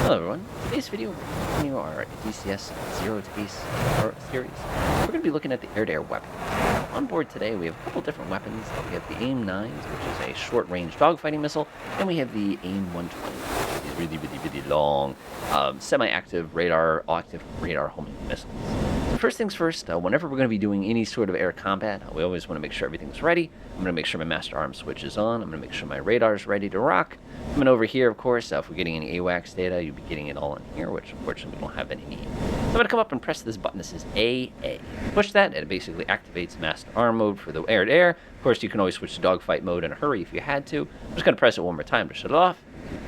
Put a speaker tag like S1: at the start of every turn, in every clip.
S1: Hello everyone, in today's video we're going to continue our DCS Zero Taste series. We're going to be looking at the air-to-air weapon. On board today we have a couple different weapons. We have the AIM-9, which is a short-range dogfighting missile, and we have the AIM-120, these really long semi-active radar, active radar homing missiles. So first things first, whenever we're going to be doing any sort of air combat, we always want to make sure everything's ready. I'm going to make sure my master arm switch is on. I'm going to make sure my radar is ready to rock. Coming over here, of course, if we're getting any AWACS data, you'll be getting it all in here, which unfortunately we don't have any need. So I'm going to come up and press this button that says AA. Push that, and it basically activates master arm mode for the air-to-air. Of course, you can always switch to dogfight mode in a hurry if you had to. I'm just going to press it one more time to shut it off.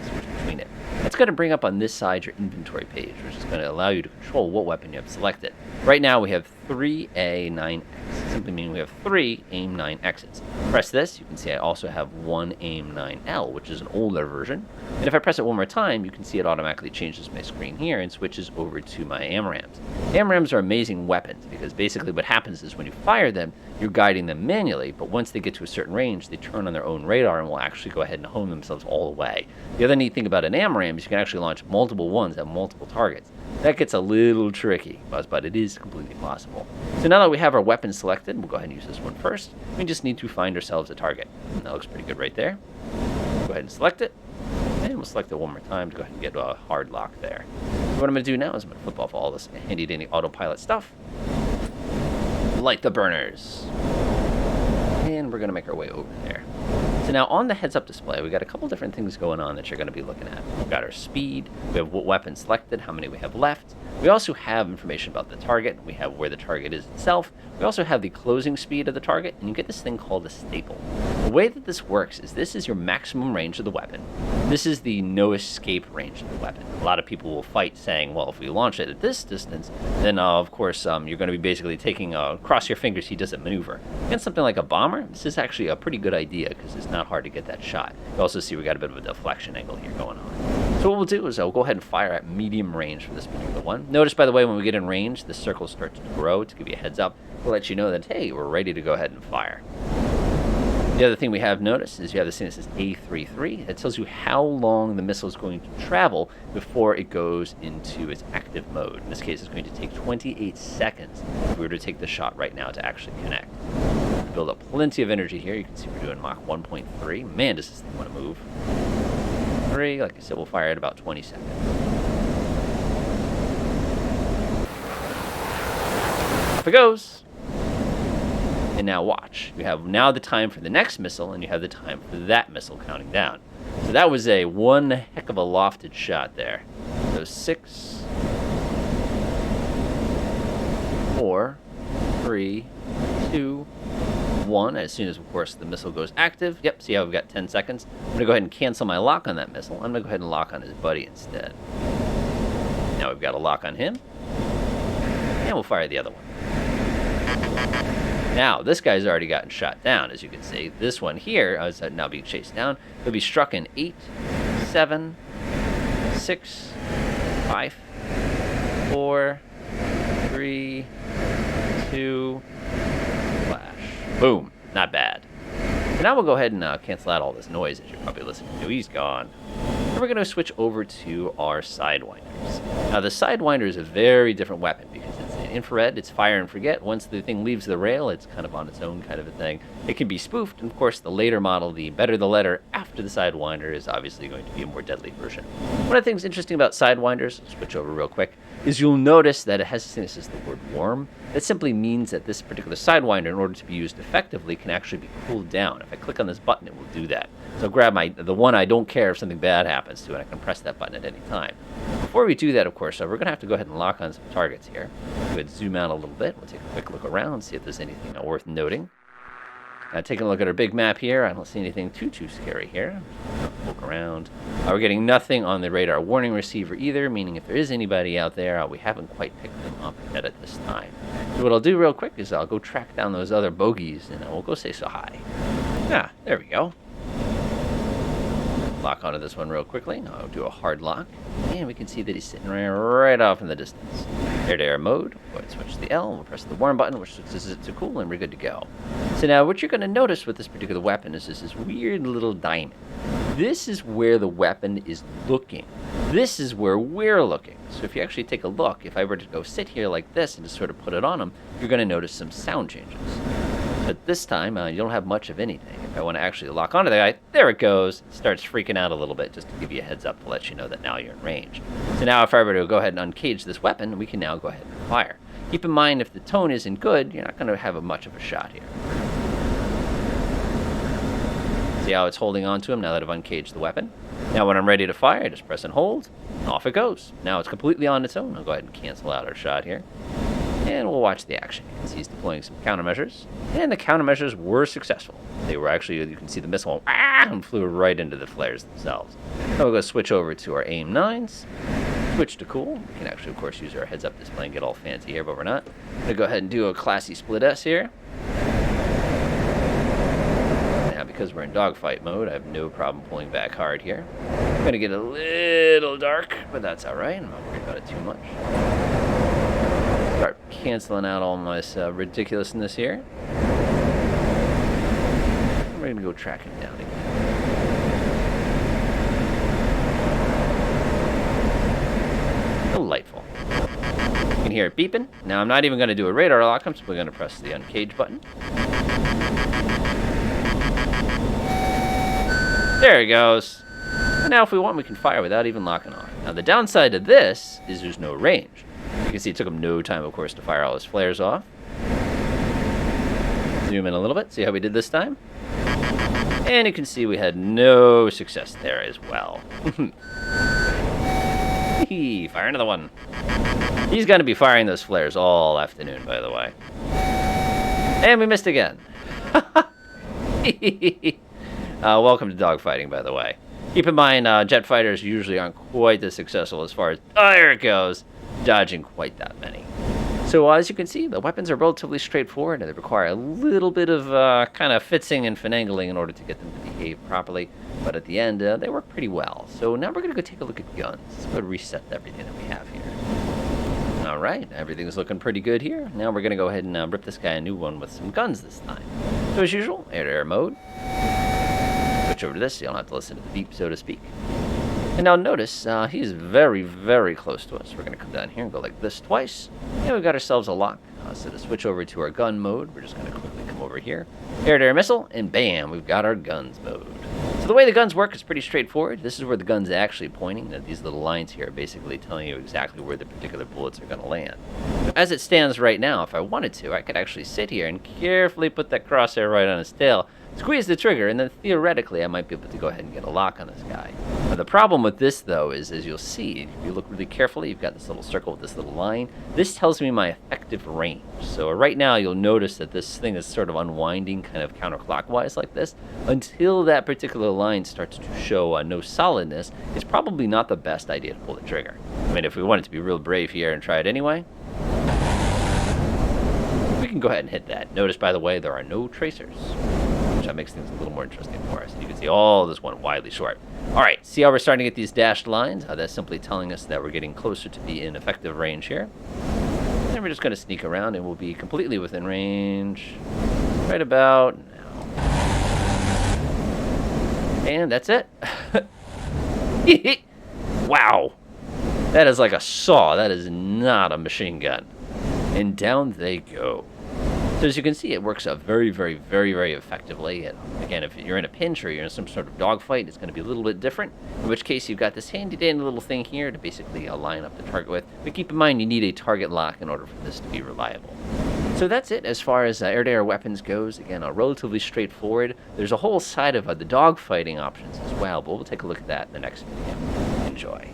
S1: Switch between it. That's going to bring up on this side your inventory page, which is going to allow you to control what weapon you have selected. Right now we have 3 A9X, simply meaning we have 3 AIM-9Xs. Press this, you can see I also have 1 AIM-9L, which is an older version. And if I press it one more time, you can see it automatically changes my screen here and switches over to my AMRAAMs. AMRAAMs are amazing weapons because basically what happens is when you fire them, you're guiding them manually, but once they get to a certain range, they turn on their own radar and will actually go ahead and home themselves all the way. The other neat thing about an AMRAAM is you can actually launch multiple ones at multiple targets. That gets a little tricky, but it is completely possible. So now that we have our weapon selected, we'll go ahead and use this one first. We just need to find ourselves a target. And that looks pretty good right there. Go ahead and select it. And we'll select it one more time to go ahead and get a hard lock there. So what I'm going to do now is I'm going to flip off all this handy-dandy autopilot stuff. Light the burners. And we're going to make our way over there. So now on the heads-up display, we've got a couple different things going on that you're going to be looking at. We've got our speed, we have what weapon selected, how many we have left. We also have information about the target. We have where the target is itself. We also have the closing speed of the target, and you get this thing called a staple. The way that this works is this is your maximum range of the weapon. This is the no escape range of the weapon. A lot of people will fight saying, well, if we launch it at this distance, then of course you're going to be basically taking cross your fingers he doesn't maneuver. Against something like a bomber, this is actually a pretty good idea because it's not hard to get that shot. You also see we got a bit of a deflection angle here going on. So what we'll do is I'll go ahead and fire at medium range for this particular one. Notice, by the way, when we get in range, the circles start to grow to give you a heads up. We'll let you know that, hey, we're ready to go ahead and fire. The other thing we have noticed is you have this thing that says A33. It tells you how long the missile is going to travel before it goes into its active mode. In this case, it's going to take 28 seconds if we were to take the shot right now to actually connect. Build up plenty of energy here. You can see we're doing Mach 1.3. Man, does this thing want to move. 3, like I said, we'll fire at about 20 seconds. Off it goes. And now watch. You have now the time for the next missile, and you have the time for that missile counting down. So that was a one heck of a lofted shot there. So 6, 4, 3, 2, 1. As soon as, of course, the missile goes active. Yep, see how we've got 10 seconds. I'm going to go ahead and cancel my lock on that missile. I'm going to go ahead and lock on his buddy instead. Now we've got a lock on him. And we'll fire the other one. Now, this guy's already gotten shot down, as you can see. This one here is now being chased down. He'll be struck in 8, 7, 6, 5, 4, 3, 2, flash. Boom. Not bad. So now we'll go ahead and cancel out all this noise that you're probably listening to. He's gone. And we're going to switch over to our Sidewinders. Now, the Sidewinder is a very different weapon because it's infrared, it's fire and forget. Once the thing leaves the rail, it's kind of on its own kind of a thing. It can be spoofed, and of course the later model, the better the letter after the Sidewinder, is obviously going to be a more deadly version. One of the things interesting about Sidewinders, switch over real quick, is you'll notice that it has this thing that says the word warm. That simply means that this particular Sidewinder, in order to be used effectively, can actually be cooled down. If I click on this button, it will do that. So grab the one I don't care if something bad happens to, and I can press that button at any time. Before we do that, of course, we're going to have to go ahead and lock on some targets here. Go ahead and zoom out a little bit. We'll take a quick look around, see if there's anything worth noting. Now, taking a look at our big map here, I don't see anything too scary here. Look around. We're getting nothing on the radar warning receiver either, meaning if there is anybody out there, we haven't quite picked them up yet at this time. So what I'll do real quick is I'll go track down those other bogeys, and we'll go say so hi. Ah, there we go. lock onto this one real quickly. I'll do a hard lock, and we can see that he's sitting right off in the distance. Air-to-air mode. Go ahead and switch to the L. We'll press the warm button, which switches it to cool, and we're good to go. So now what you're going to notice with this particular weapon is this weird little diamond. This is where the weapon is looking. This is where we're looking. So if you actually take a look, if I were to go sit here like this and just sort of put it on him, you're going to notice some sound changes. But this time, you don't have much of anything. If I want to actually lock onto the guy, there it goes. It starts freaking out a little bit just to give you a heads up to let you know that now you're in range. So now if I were to go ahead and uncage this weapon, we can now go ahead and fire. Keep in mind, if the tone isn't good, you're not going to have much of a shot here. See how it's holding on to him now that I've uncaged the weapon? Now when I'm ready to fire, I just press and hold, and off it goes. Now it's completely on its own. I'll go ahead and cancel out our shot here. And we'll watch the action. You can see he's deploying some countermeasures, and the countermeasures were successul. They were actually, you can see the missile and flew right into the flares themselves. Now we'll go switch over to our AIM 9s, switch to cool. We can actually, of course, use our heads-up display and get all fancy here, but we're not. I'm going to go ahead and do a classy split S here. Now, because we're in dogfight mode, I have no problem pulling back hard here. I'm going to get a little dark, but that's all right. I'm not worried about it too much. Start canceling out all my ridiculousness here. We're going to go track him down again. Delightful. You can hear it beeping. Now I'm not even going to do a radar lock. I'm simply going to press the uncage button. There it goes. And now if we want, we can fire without even locking off. Now the downside of this is there's no range. You can see it took him no time, of course, to fire all his flares off. Zoom in a little bit, see how we did this time? And you can see we had no success there as well. Fire another one. He's going to be firing those flares all afternoon, by the way. And we missed again. Welcome to dogfighting, by the way. Keep in mind, jet fighters usually aren't quite as successful as far as, oh, there it goes, dodging quite that many. So as you can see, the weapons are relatively straightforward, and they require a little bit of kind of fitzing and finagling in order to get them to behave properly. But at the end, they work pretty well. So now we're going to go take a look at guns. Let's go reset everything that we have here. All right, everything's looking pretty good here. Now we're going to go ahead and rip this guy a new one with some guns this time. So as usual, air-to-air mode. Switch over to this so you don't have to listen to the beep, so to speak. And now notice, he's very, very close to us. We're going to come down here and go like this twice. And we've got ourselves a lock. So to switch over to our gun mode, we're just going to quickly come over here. Air-to-air missile, and bam, we've got our guns mode. So the way the guns work is pretty straightforward. This is where the gun's actually pointing. These little lines here are basically telling you exactly where the particular bullets are going to land. So as it stands right now, if I wanted to, I could actually sit here and carefully put that crosshair right on his tail, squeeze the trigger, and then theoretically I might be able to go ahead and get a lock on this guy. Now, the problem with this, though, is as you'll see, if you look really carefully, you've got this little circle with this little line. This tells me my effective range. So right now you'll notice that this thing is sort of unwinding kind of counterclockwise like this. Until that particular line starts to show no solidness, it's probably not the best idea to pull the trigger. I mean, if we wanted to be real brave here and try it anyway, we can go ahead and hit that. Notice, by the way, there are no tracers, which makes things a little more interesting for us. You can see all this one widely short. All right, see how we're starting to get these dashed lines? That's simply telling us that we're getting closer to be in effective range here. And we're just going to sneak around, and we'll be completely within range right about now. And that's it. Wow. That is like a saw. That is not a machine gun. And down they go. So as you can see, it works out very, very, very, very effectively. And again, if you're in a pinch or you're in some sort of dogfight, it's going to be a little bit different. In which case, you've got this handy-dandy little thing here to basically line up the target with. But keep in mind, you need a target lock in order for this to be reliable. So that's it as far as air-to-air weapons goes. Again, relatively straightforward. There's a whole side of the dogfighting options as well, but we'll take a look at that in the next video. Enjoy.